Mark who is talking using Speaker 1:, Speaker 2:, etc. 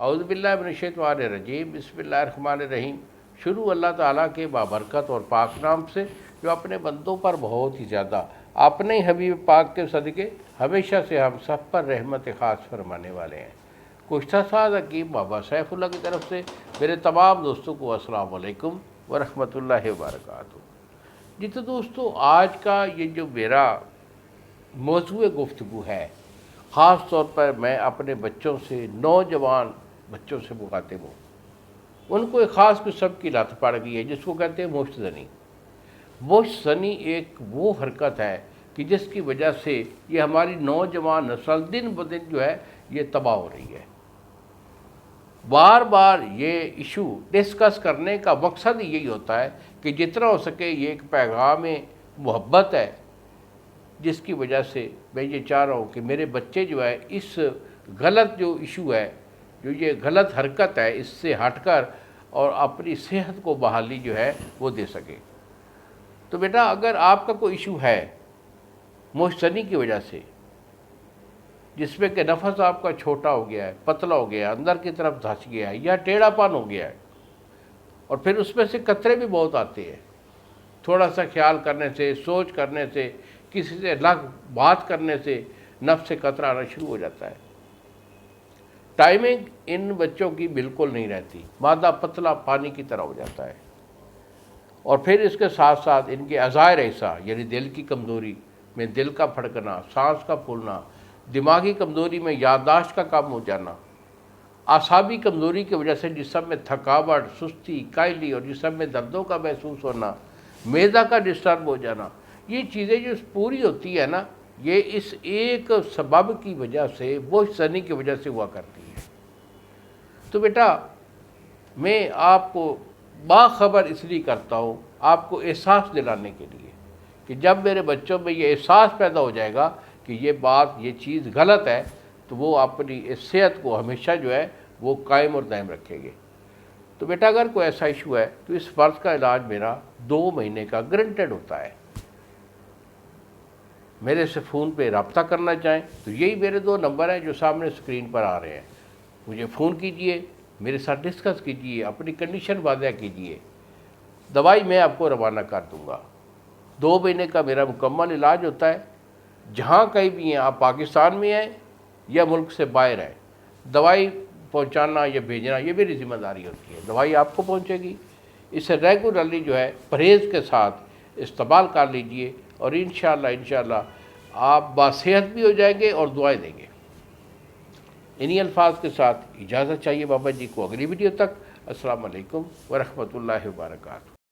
Speaker 1: اعوذ باللہ من الشیطان الرجیم، بسم اللہ الرحمن الرحیم۔ شروع اللہ تعالیٰ کے بابرکت اور پاک نام سے جو اپنے بندوں پر بہت ہی زیادہ اپنے حبیب پاک کے صدقے ہمیشہ سے ہم سب پر رحمت خاص فرمانے والے ہیں۔ کشتہ ساز حکیم بابا سیف اللہ کی طرف سے میرے تمام دوستوں کو السلام علیکم ورحمۃ اللہ وبرکاتہ۔ جی تو دوستو، آج کا یہ جو میرا موضوع گفتگو ہے، خاص طور پر میں اپنے بچوں سے، نوجوان بچوں سے مخاطب ہوں۔ ان کو ایک خاص قسم کی لت پڑ گئی ہے جس کو کہتے ہیں مشت زنی۔ مشت زنی ایک وہ حرکت ہے کہ جس کی وجہ سے یہ ہماری نوجوان نسل دن بدن جو ہے یہ تباہ ہو رہی ہے۔ بار بار یہ ایشو ڈسکس کرنے کا مقصد یہی ہوتا ہے کہ جتنا ہو سکے یہ ایک پیغام محبت ہے، جس کی وجہ سے میں یہ چاہ رہا ہوں کہ میرے بچے جو ہے اس غلط جو ایشو ہے، جو یہ غلط حرکت ہے، اس سے ہٹ کر اور اپنی صحت کو بحالی جو ہے وہ دے سکے۔ تو بیٹا، اگر آپ کا کوئی ایشو ہے مشت زنی کی وجہ سے، جس میں کہ نفس آپ کا چھوٹا ہو گیا ہے، پتلا ہو گیا ہے، اندر کی طرف دھنس گیا ہے یا ٹیڑھا پن ہو گیا ہے، اور پھر اس میں سے قطرے بھی بہت آتے ہیں، تھوڑا سا خیال کرنے سے، سوچ کرنے سے، کسی سے الگ بات کرنے سے نفس سے قطرہ آنا شروع ہو جاتا ہے۔ ٹائمنگ ان بچوں کی بالکل نہیں رہتی، مادہ پتلا پانی کی طرح ہو جاتا ہے، اور پھر اس کے ساتھ ساتھ ان کے عزائر ایسا، یعنی دل کی کمزوری میں دل کا پھڑکنا، سانس کا پھولنا، دماغی کمزوری میں یادداشت کا کم ہو جانا، اعصابی کمزوری کی وجہ سے جسم میں تھکاوٹ، سستی، کائلی اور جسم میں دردوں کا محسوس ہونا، معدہ کا ڈسٹرب ہو جانا، یہ چیزیں جو پوری ہوتی ہے نا، یہ اس ایک سبب کی وجہ سے، مشت زنی کی وجہ سے ہوا کرتی ہے۔ تو بیٹا، میں آپ کو باخبر اس لیے کرتا ہوں، آپ کو احساس دلانے کے لیے کہ جب میرے بچوں میں یہ احساس پیدا ہو جائے گا کہ یہ بات، یہ چیز غلط ہے، تو وہ اپنی اس صحت کو ہمیشہ جو ہے وہ قائم اور دائم رکھیں گے۔ تو بیٹا، اگر کوئی ایسا ایشو ہے تو اس فرض کا علاج میرا 2 مہینے کا گرنٹڈ ہوتا ہے۔ میرے سے فون پہ رابطہ کرنا چاہیں تو یہی میرے 2 نمبر ہیں جو سامنے اسکرین پر آ رہے ہیں۔ مجھے فون کیجئے، میرے ساتھ ڈسکس کیجئے، اپنی کنڈیشن واضح کیجئے، دوائی میں آپ کو روانہ کر دوں گا۔ 2 مہینے کا میرا مکمل علاج ہوتا ہے۔ جہاں کہیں بھی ہیں، آپ پاکستان میں ہیں یا ملک سے باہر ہیں، دوائی پہنچانا یا بھیجنا یہ میری ذمہ داری ہوتی ہے۔ دوائی آپ کو پہنچے گی، اسے ریگولرلی جو ہے پرہیز کے ساتھ استعمال کر لیجئے، اور انشاءاللہ آپ باصحت بھی ہو جائیں گے اور دعائیں دیں گے۔ انہی الفاظ کے ساتھ اجازت چاہیے بابا جی کو۔ اگلی ویڈیو تک السلام علیکم ورحمۃ اللہ وبرکاتہ۔